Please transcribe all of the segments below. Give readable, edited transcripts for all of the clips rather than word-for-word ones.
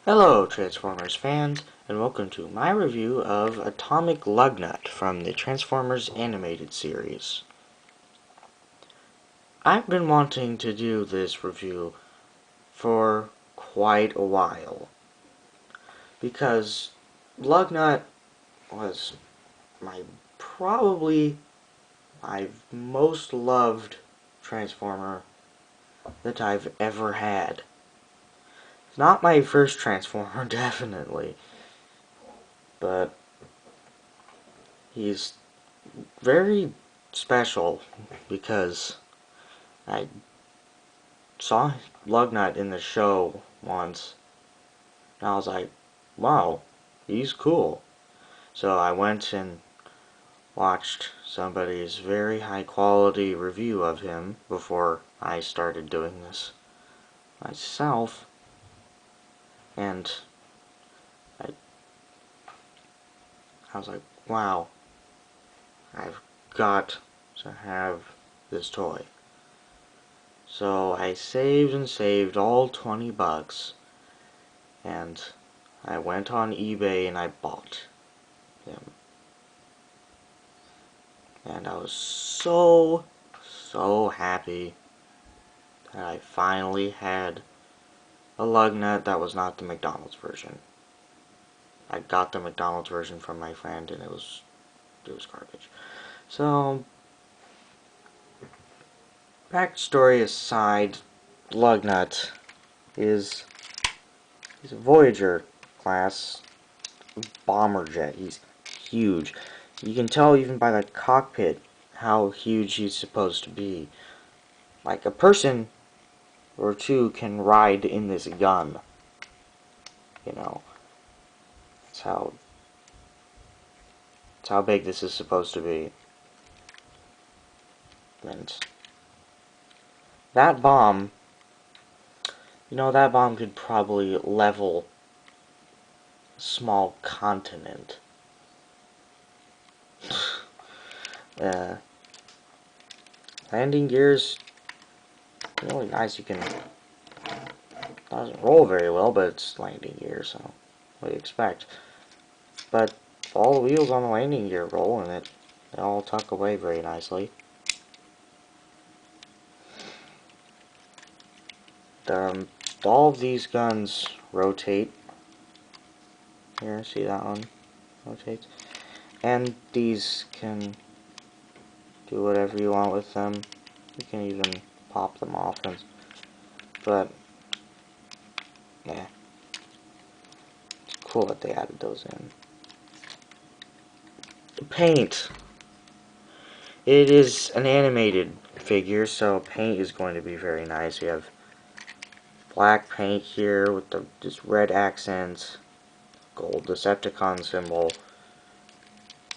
Hello Transformers fans, and welcome to my review of Atomic Lugnut from the Transformers animated series. I've been wanting to do this review for quite a while, because Lugnut was probably my most loved Transformer that I've ever had. Not my first Transformer, definitely, but he's very special because I saw Lugnut in the show once, and I was like, wow, he's cool. So I went and watched somebody's very high quality review of him before I started doing this myself, and I, I was like, wow, I've got to have this toy. So I saved and saved all 20 bucks, and I went on eBay and I bought him. And I was so happy that I finally had a Lugnut that was not the McDonald's version. I got the McDonald's version from my friend and it was garbage. So, backstory aside, Lugnut is he's a Voyager class bomber jet. He's huge. You can tell even by the cockpit how huge he's supposed to be. Like a person or two can ride in this gun. You know, that's how big this is supposed to be. And that bomb, that bomb could probably level a small continent. Landing gears, really nice. You can, doesn't roll very well, but it's landing gear, so what do you expect? But all the wheels on the landing gear roll, and they all tuck away very nicely. All of these guns rotate. Here, see that one? Rotates. And these can do whatever you want with them. You can even pop them off. But, yeah. It's cool that they added those in. The paint. It is an animated figure, so paint is going to be very nice. You have black paint here with just red accents, gold Decepticon symbol,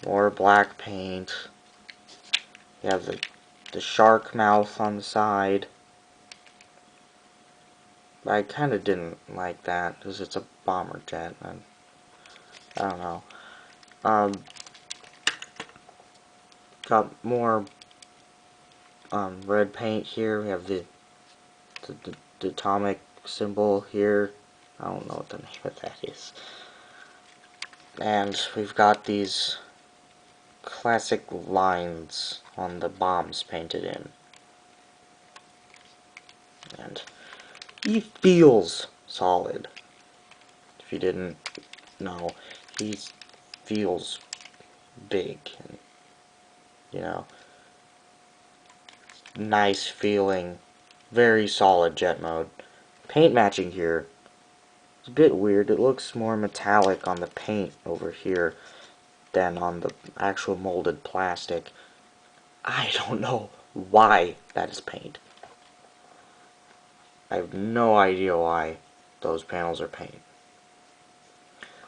more black paint. You have the shark mouth on the side. I kind of didn't like that because it's a bomber jet. And I don't know. Got more red paint here. We have the atomic symbol here. I don't know what the name of that is. And we've got these classic lines on the bombs painted in. And he feels solid. If you didn't know, he feels big and, nice feeling, very solid jet mode. Paint matching here is a bit weird. It looks more metallic on the paint over here than on the actual molded plastic. I don't know why that is paint. I have no idea why those panels are paint.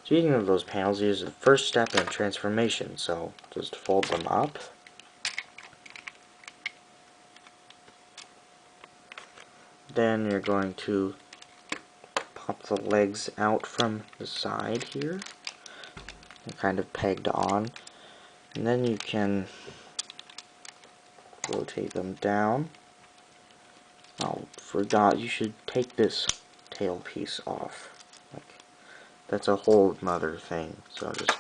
Speaking of those panels, here's the first step in transformation, so just fold them up. Then you're going to pop the legs out from the side here. They're kind of pegged on. And then you can rotate them down. Oh, forgot, you should take this tail piece off. Like that's a hold mother thing. So just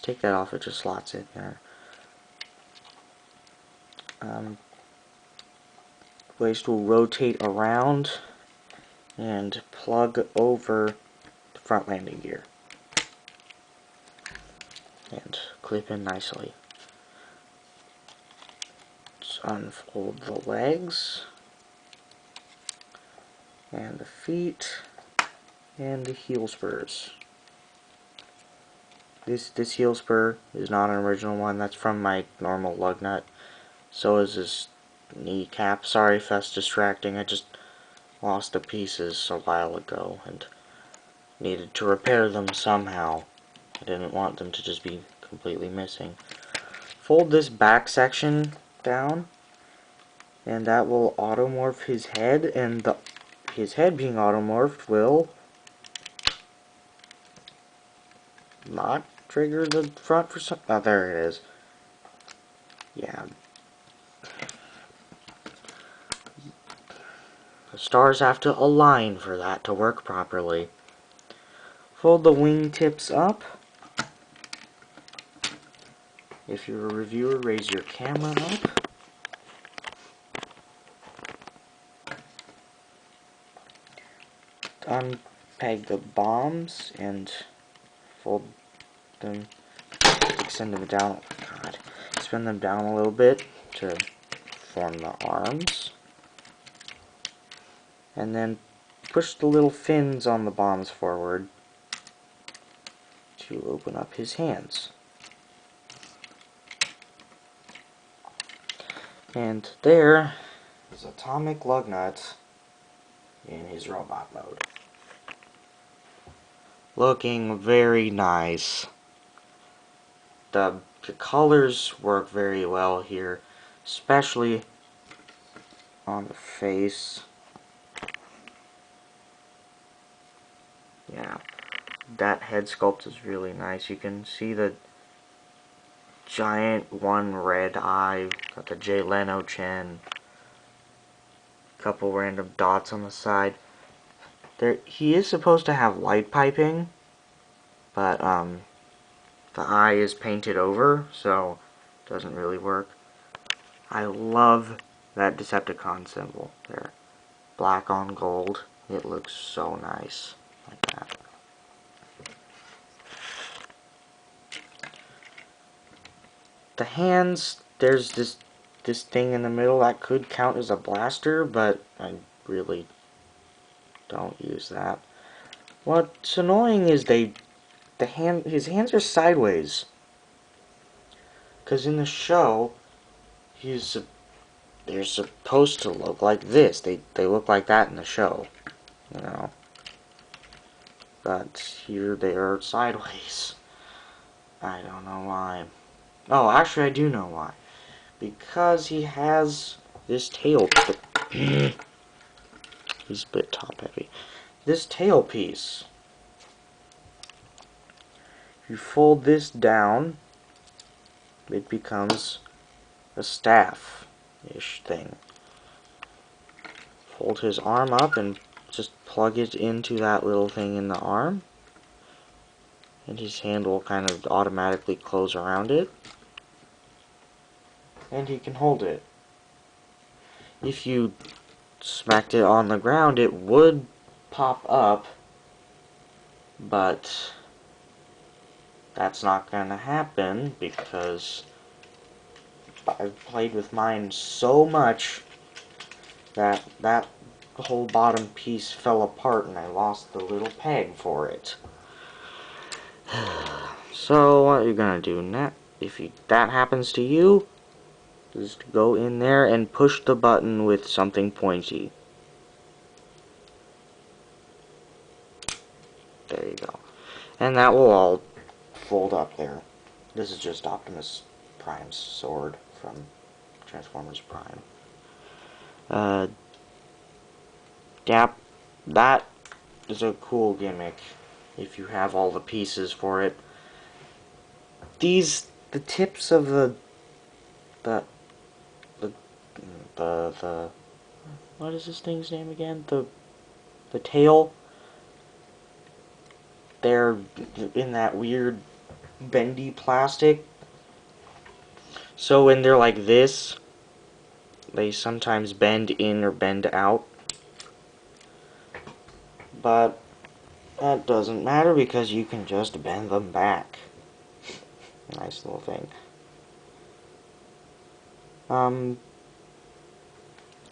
take that off. It just slots in there. Waist will rotate around and plug over the front landing gear and clip in nicely. Let's unfold the legs and the feet and the heel spurs. This heel spur is not an original one. That's from my normal lug nut. So is this kneecap. Sorry if that's distracting. I just lost the pieces a while ago and needed to repair them somehow. I didn't want them to just be completely missing. Fold this back section down, and that will automorph his head, and his head being automorphed will not trigger the front for some... Oh, there it is. Yeah. The stars have to align for that to work properly. Fold the wing tips up. If you're a reviewer, raise your camera up. Unpeg the bombs and fold them, extend them down, oh God, spin them down a little bit to form the arms. And then push the little fins on the bombs forward to open up his hands. And there is Atomic Lugnut in his robot mode. Looking very nice. The colors work very well here, especially on the face. Yeah, that head sculpt is really nice. You can see the giant one red eye, got the Jay Leno chin, couple random dots on the side. He is supposed to have light piping, but the eye is painted over, so it doesn't really work. I love that Decepticon symbol there. Black on gold. It looks so nice like that. The hands, there's this thing in the middle that could count as a blaster, but I really don't use that. What's annoying is his hands are sideways. Because in the show, they're supposed to look like this. They look like that in the show, you know. But here they are sideways. I don't know why. Oh, actually I do know why. Because he has this tail. He's a bit top heavy. This tail piece. If you fold this down, it becomes a staff-ish thing. Fold his arm up and just plug it into that little thing in the arm. And his hand will kind of automatically close around it. And he can hold it. If you smacked it on the ground, it would pop up, but that's not going to happen because I've played with mine so much that whole bottom piece fell apart and I lost the little peg for it. So what you're going to do now, if that happens to you, just go in there and push the button with something pointy. There you go. And that will all fold up there. This is just Optimus Prime's sword from Transformers Prime. Yeah, that is a cool gimmick if you have all the pieces for it. The tips of the what is this thing's name again? The tail. they're in that weird bendy plastic. So when they're like this, they sometimes bend in or bend out. But that doesn't matter because you can just bend them back. Nice little thing.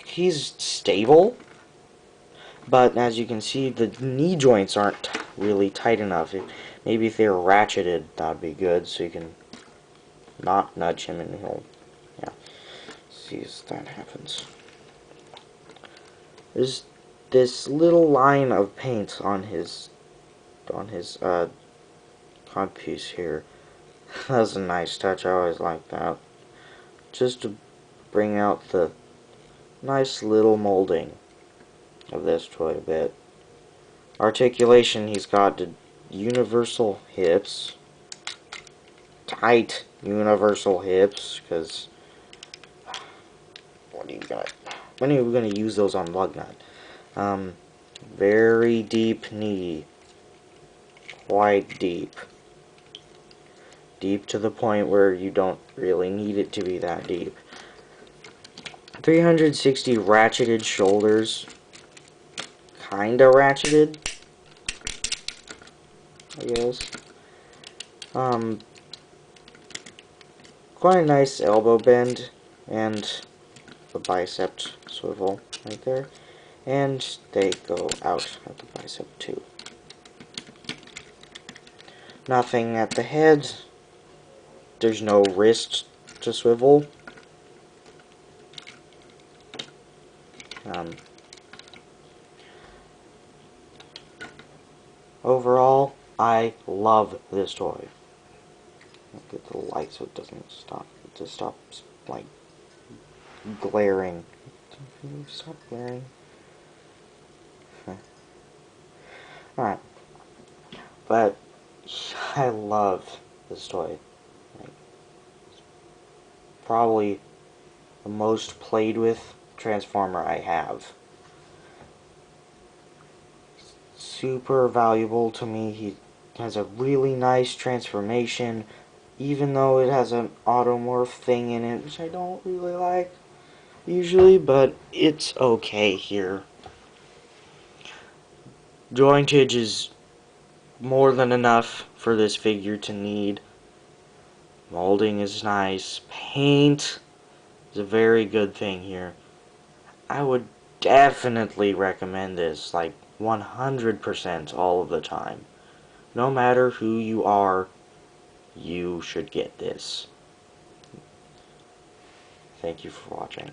He's stable, but as you can see, the knee joints aren't really tight enough. Maybe if they were ratcheted, that'd be good, so you can not nudge him and he'll, yeah, see if that happens. There's this little line of paint on his codpiece here. That's a nice touch. I always like that. Just to bring out the nice little molding of this toy a bit. Articulation, he's got the universal hips. Tight universal hips, because when are you gonna use those on LUGNUT? Very deep knee. Quite deep. Deep to the point where you don't really need it to be that deep. 360 ratcheted shoulders. Kinda ratcheted, I guess. Quite a nice elbow bend and the bicep swivel right there. And they go out at the bicep too. Nothing at the head. There's no wrist to swivel. Overall, I love this toy. Get the light so it doesn't stop. It just stops, like, glaring. Stop glaring. Alright. But I love this toy. Like, probably the most played with Transformer I have. Super valuable to me. He has a really nice transformation, even though it has an automorph thing in it, which I don't really like usually, but it's okay here. Jointage is more than enough for this figure to need. Molding is nice. Paint is a very good thing here. I would definitely recommend this, like 100% all of the time. No matter who you are, you should get this. Thank you for watching.